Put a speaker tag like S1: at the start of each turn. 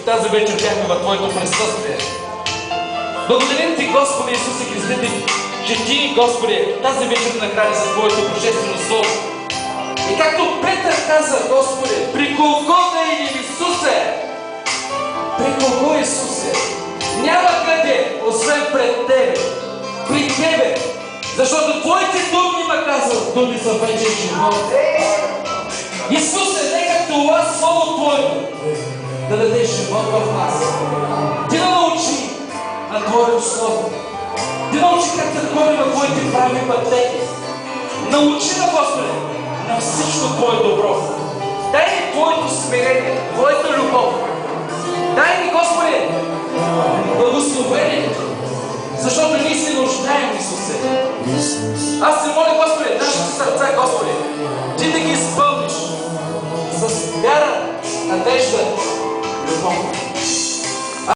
S1: тази вечер бяхме в Твоето присъствие. Благодарим Ти, Господи Исусе Христе, че Ти, Господи, тази вечер нахрани за Твоето божествено Слово. И както Петър каза, Господи, при кого да идем, Исусе? При кого, Исусе? Няма къде, освен пред Тебе, при Тебе. Защото Твоите думи има казал, думи за вечен живот. Исусе, нека това Слово Твоето да даде живот в нас. Ти да научи на Твоето Слово. Ти научи как да ходим на Твоите прави пътеки. Научи на Господи на всичко Твое добро. Дай ни Твоето смирение, Твоята любов. Дай ни, Господи, благословение, защото ние се нуждаем, Исусе.